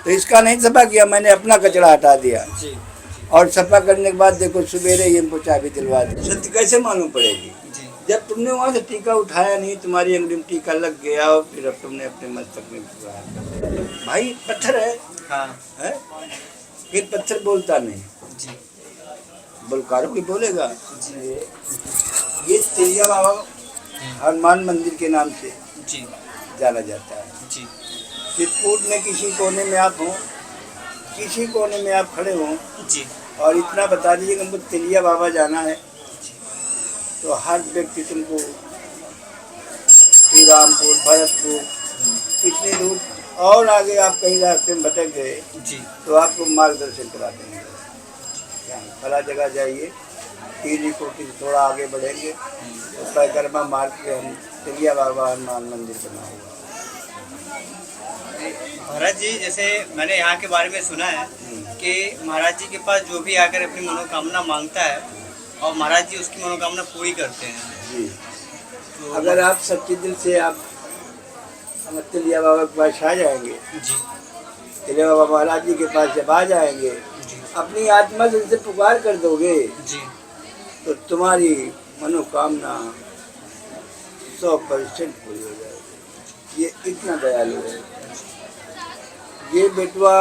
तो इसका नहीं सफा किया, मैंने अपना कचरा हटा दिया जी और सफा करने के बाद देखो सवेरे ही हमको चाबी दिलवा दी। सत्य कैसे मालूम पड़ेगी जी जब तुमने वहाँ से टीका उठाया नहीं, तुम्हारी अंगुली में टीका लग गया और फिर अब तुमने अपने मस्तक में प्रहार कर दिया। भाई पत्थर हाँ है? फिर पत्थर बोलता नहीं, जी बलकारों की बोलेगा। ये तेलिया बाबा हनुमान मंदिर के नाम से जी जाना जाता है। जी चित्रकूट में किसी कोने में आप हो, किसी कोने में आप खड़े हो जी और इतना बता दीजिए कि हमको तेलिया बाबा जाना है, तो हर व्यक्ति तुमको श्री रामपुर, भरतपुर, कितनी दूर और आगे आप कहीं रास्ते में भटक गए जी तो आपको मार्गदर्शन करा देंगे। फला जगह जाइए, पीली कोठी से थोड़ा आगे बढ़ेंगे तो परिक्रमा मार्ग पे हम तेलिया बाबा हनुमान मंदिर बना हुआ। महाराज जी, जैसे मैंने यहाँ के बारे में सुना है कि महाराज जी के पास जो भी आकर अपनी मनोकामना मांगता है और महाराज जी उसकी मनोकामना पूरी करते हैं। जी, तो अगर आप सच्चे दिल से आप हम तेलिया बाबा के पास आ जाएंगे, जी तेलिया बाबा महाराज जी के पास जब आ जाएंगे, जी अपनी आत्मा से उनसे पुकार कर दोगे जी तो तुम्हारी मनोकामना 100% पूरी हो जाएगी। ये इतना दयालु है। ये बेटवा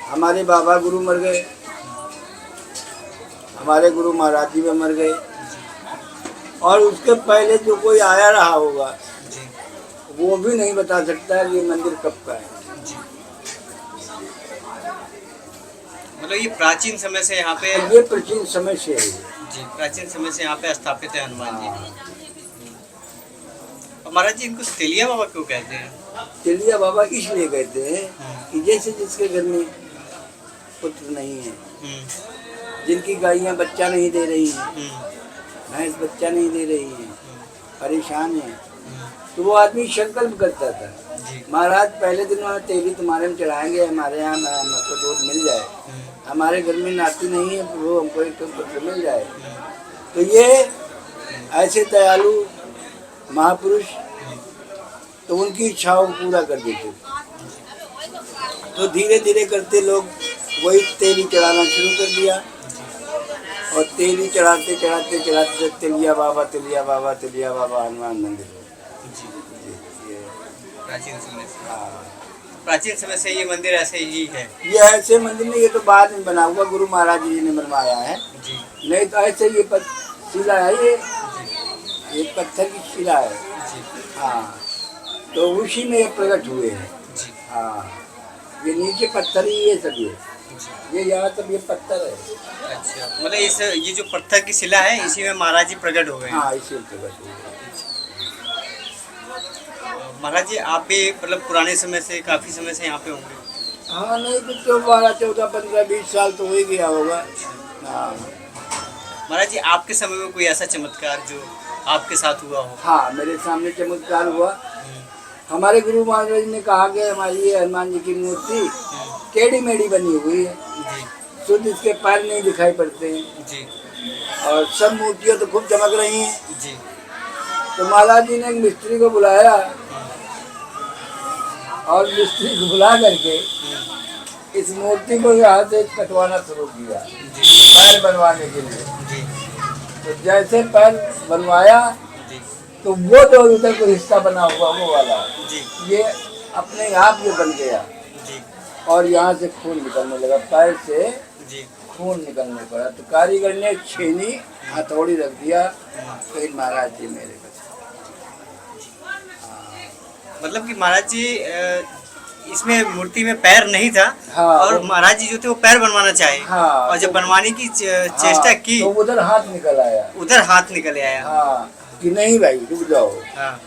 हमारे बाबा गुरु मर गए, हमारे गुरु महाराज जी भी मर गए और उसके पहले जो कोई आया रहा होगा जी वो भी नहीं बता सकता ये मंदिर कब का है। जी मतलब ये प्राचीन समय से यहाँ पे ये प्राचीन समय से है। जी प्राचीन समय से यहाँ पे स्थापित है हनुमान जी। और महाराज जी इनको तेलिया बाबा क्यों कहते हैं? तेलिया बाबा इसलिए कहते हैं कि जैसे जिसके घर में पुत्र नहीं है, जिनकी गायें बच्चा नहीं दे रही हैं, भैंस बच्चा नहीं दे रही हैं, परेशान है, तो वो आदमी संकल्प करता था महाराज पहले दिन वहाँ तेली तुम्हारे में चढ़ाएंगे, हमारे यहाँ हमको दूध मिल जाए, हमारे घर में नाती नहीं है वो हमको एक पुत्र मिल जाए। तो ये ऐसे दयालु महापुरुष तो उनकी इच्छाओं को पूरा कर देते। तो धीरे धीरे करते लोग वही तेली चढ़ाना शुरू कर दिया और तेली चढ़ाते चढ़ाते चढ़ाते तेलिया बाबा तेलिया बाबा तेलिया बाबा हनुमान मंदिर। प्राचीन समय से ये मंदिर ऐसे ही है। ये ऐसे मंदिर नहीं, ये तो बाद में बना हुआ, गुरु महाराज जी ने बनवाया है जी। नहीं तो ऐसे ये शिला है, ये पत्थर की शिला है जी। हाँ, तो उसी में ये प्रकट हुए हैं जी। हाँ, ये नीचे पत्थर ही ये सब ये यहाँ सब ये पत्थर है। अच्छा, मतलब इस ये जो पत्थर की शिला है इसी में महाराज जी प्रकट हो गए। हाँ, इसी में प्रकट हुए। महाराज जी आप भी मतलब पुराने समय से काफी समय से यहाँ पे होंगे? हाँ, नहीं तो 12, 14, 15, 20 साल तो हो ही गया होगा। हाँ महाराज जी आपके समय में कोई ऐसा चमत्कार जो आपके साथ हुआ हो? हाँ, मेरे सामने चमत्कार हुआ। हमारे गुरु महाराज ने कहा कि हमारी ये हनुमान जी की मूर्ति टेढ़ी मेढ़ी बनी हुई है, शुद्ध इसके पैर नहीं दिखाई पड़ते हैं जी। और सब मूर्तियाँ तो खूब चमक रही हैं जी। तो महाराज जी ने एक मिस्त्री को बुलाया और मिस्त्री को बुला करके इस मूर्ति को यहाँ से कटवाना शुरू किया पैर बनवाने के लिए। तो जैसे पैर बनवाया तो वो जो उधर को हिस्सा बना हुआ वो वाला ये अपने आप ये बन गया और यहाँ से खून निकलने लगा, पैर से खून निकलने पड़ा। तो कारीगर ने छेनी हथौड़ी रख दिया, फिर महाराज जी मेरे पास। मतलब कि महाराज जी इसमें मूर्ति में पैर नहीं था। हाँ, और महाराज जी जो थे वो पैर बनवाना चाहे। हाँ, और जब बनवाने की चेष्टा की तो उधर हाथ निकल आया। उधर हाथ निकल आया। हाँ, कि नहीं भाई रुक जाओ। हाँ।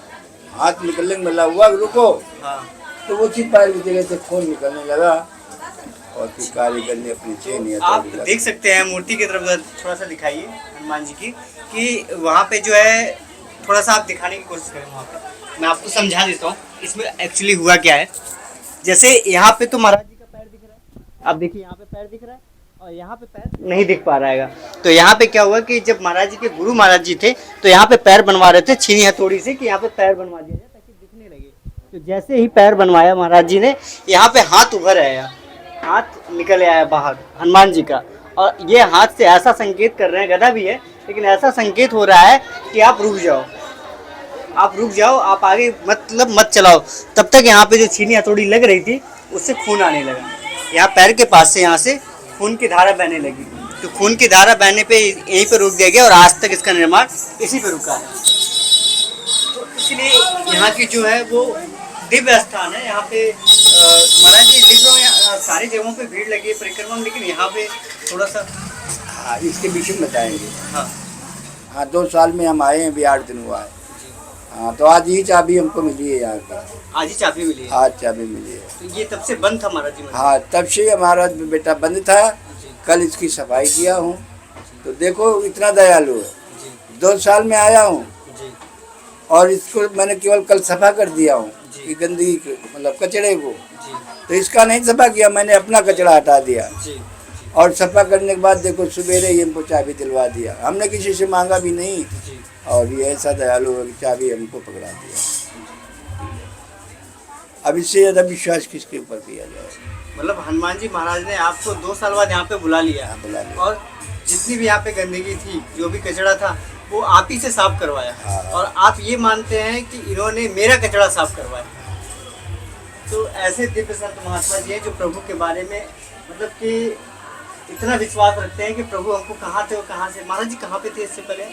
हाथ निकलने में लगा हुआ रुको। हाँ। तो उसी पैर की जगह से खून निकलने लगा और फिर कारीगर ने अपनी चेन आप देख सकते हैं मूर्ति की तरफ थोड़ा सा दिखाइए हनुमान जी की कि वहाँ पे जो है थोड़ा सा आप दिखाने की कोशिश करें। वहाँ पे मैं आपको समझा देता हूँ इसमें एक्चुअली हुआ क्या है। जैसे यहाँ पे तो महाराज जी का पैर दिख रहा है, आप देखिए यहाँ पे पैर दिख रहा है और यहाँ पे पैर नहीं दिख पा रहा है। तो यहाँ पे क्या हुआ कि जब महाराज जी के गुरु महाराज जी थे तो यहाँ पे पैर बनवा रहे थे छीनी हथौड़ी से कि यहाँ पे पैर बनवा दिया जाए ताकि दिखने लगे। तो जैसे ही पैर बनवाया महाराज जी ने, यहाँ पे हाथ उभर आया, हाथ निकल आया बाहर हनुमान जी का, और ये हाथ से ऐसा संकेत कर रहे हैं, गदा भी है लेकिन ऐसा संकेत हो रहा है कि आप रुक जाओ, आप रुक जाओ, आप आगे मतलब मत चलाओ। तब तक यहाँ पे जो छीनी हथौड़ी लग रही थी उससे खून आने लगा, यहाँ पैर के पास से यहाँ से खून की धारा बहने लगी। तो खून की धारा बहने पे यहीं पे रुक दिया गया और आज तक इसका निर्माण इसी पे रुका है। तो इसलिए यहाँ की जो है वो दिव्य स्थान है। यहाँ पे महाराज जी देख रहे हो, यहाँ सारी जगहों पे भीड़ लगी है परिक्रमा में, लेकिन यहाँ पे थोड़ा सा। हाँ, इसके विषय में बताएंगे। हाँ हाँ, 2 साल में हम आए हैं, अभी 8 दिन हुआ है। हाँ, तो आज ही चाबी हमको मिली है यहाँ की। आज ही चाबी मिली है? आज चाबी मिली है। तो ये तब से बंद था महाराज जी? हाँ, तब से हमारा बेटा बंद था। कल इसकी सफाई किया हूँ, तो देखो इतना दयालु है। 2 साल में आया हूँ और इसको मैंने केवल कल सफा कर दिया हूँ कि गंदगी मतलब कचड़े को, तो इसका नहीं सफा किया, मैंने अपना कचरा हटा दिया। और सफा करने के बाद देखो सवेरे ही हमको चाबी दिलवा दिया, हमने किसी से मांगा भी नहीं। और ये ऐसा दयालु है कि चाबी हमको पकड़ा दिया। अब इससे ज़्यादा विश्वास किसके ऊपर किया जाए? मतलब हनुमान जी महाराज ने आपको 2 साल बाद यहाँ पे बुला लिया, और जितनी भी यहाँ पे गंदगी थी, जो भी कचरा था, वो आप ही से साफ करवाया। हाँ। और आप ये मानते हैं कि इन्होंने मेरा कचरा साफ करवाया। तो ऐसे दिव्य संत महात्मा जी हैं जो प्रभु के बारे में मतलब कि इतना विश्वास रखते हैं कि प्रभु हमको कहाँ थे और कहाँ से। महाराज जी कहाँ पे थे इससे पहले?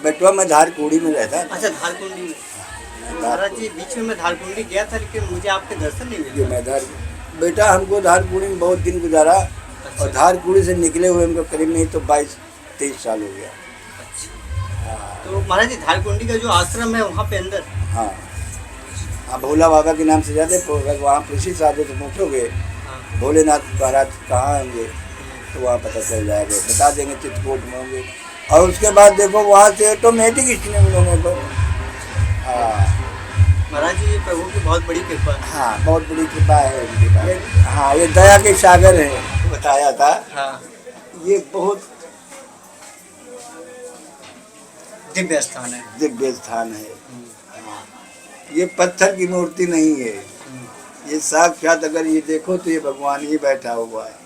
बेटवा मैं धारकुंडी में रहता। अच्छा, धारकुंडी में। महाराज जी बीच में मैं धारकुंडी गया था, लेकिन मुझे आपके दर्शन नहीं मिले। मैं बेटा हमको धारकुंडी में बहुत दिन गुजारा। अच्छा। और धारकुंडी से निकले हुए हमको करीब नहीं तो 22-23 साल हो गया। अच्छा। तो महाराज जी धारकुंडी का जो आश्रम है वहाँ पे अंदर? हाँ हाँ, भोला बाबा के नाम से जाते, वहाँ कृषि साधु से पूछोगे भोलेनाथ महाराज कहाँ होंगे तो वहाँ पता चल जाएगा, बता देंगे चित्रकूट में होंगे। और उसके बाद देखो वहाँ से ऑटोमेटिक इसने मिलोगे तो। हाँ महाराज जी प्रभु की बहुत बड़ी कृपा है। हाँ, बहुत बड़ी कृपा है उनके पास। हाँ, ये दया के सागर है, बताया था। हाँ, ये बहुत दिव्य स्थान है। दिव्य स्थान है। हाँ, ये पत्थर की मूर्ति नहीं है, ये साक्षात अगर ये देखो तो ये भगवान ही बैठा हुआ है।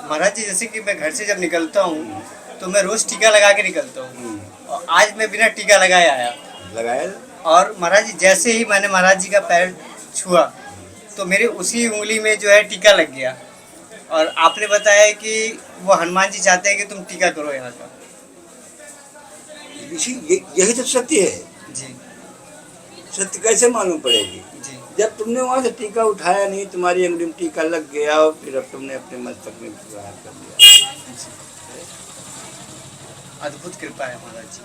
महाराज जी जैसे कि मैं घर से जब निकलता हूँ तो मैं रोज टीका लगा के निकलता हूँ, और आज मैं बिना टीका लगाए आया। लगाया? और महाराज जी जैसे ही मैंने महाराज जी का पैर छुआ तो मेरे उसी उंगली में जो है टीका लग गया। और आपने बताया कि वो हनुमान जी चाहते हैं कि तुम टीका करो यहाँ का। यही तो सत्य है जी। सत्य कैसे मालूम पड़ेगी? जी। जब तुमने वहाँ से टीका उठाया नहीं, तुम्हारी अंगुली में टीका लग गया और फिर अब तुमने अपने मस्तक में प्रहार कर दिया। अद्भुत कृपा है महाराज जी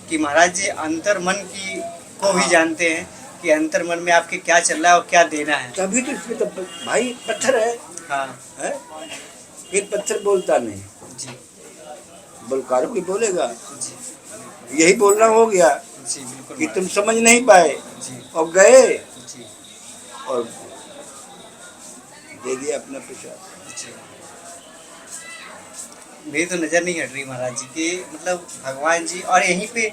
कि महाराज जी अंतर मन की को भी जानते हैं कि अंतर मन में आपके क्या चल रहा है और क्या देना है। तभी तो इसमें तो भाई पत्थर है। हाँ है? एक पत्थर बोलता नहीं जी, बलकारों की बोलेगा। जी यही बोलना हो गया जी, बिल्कुल कि तुम समझ नहीं पाए जी और गए जी और दे दिया अपना प्रसाद। जी। मेरी तो नज़र नहीं हट रही महाराज जी की, मतलब भगवान जी। और यहीं पे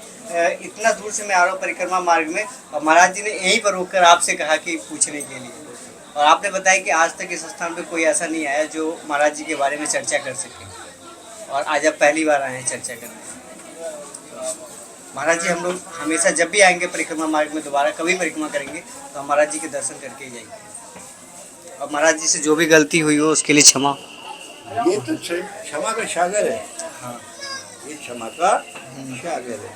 इतना दूर से मैं आ रहा हूँ परिक्रमा मार्ग में, और महाराज जी ने यहीं पर रोककर आपसे कहा कि पूछने के लिए, और आपने बताया कि आज तक इस स्थान पे कोई ऐसा नहीं आया जो महाराज जी के बारे में चर्चा कर सके, और आज आप पहली बार आए हैं चर्चा करने। महाराज जी हम लोग हमेशा जब भी आएंगे परिक्रमा मार्ग में दोबारा कभी परिक्रमा करेंगे तो हम महाराज जी के दर्शन करके ही जाएंगे। और महाराज जी से जो भी गलती हुई हो उसके लिए क्षमा। ये तो क्षमा का सागर है। हाँ, ये क्षमा का सागर है।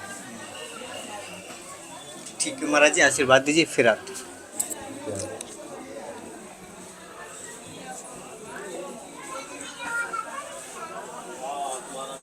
ठीक है महाराज जी, आशीर्वाद दीजिए फिर आते।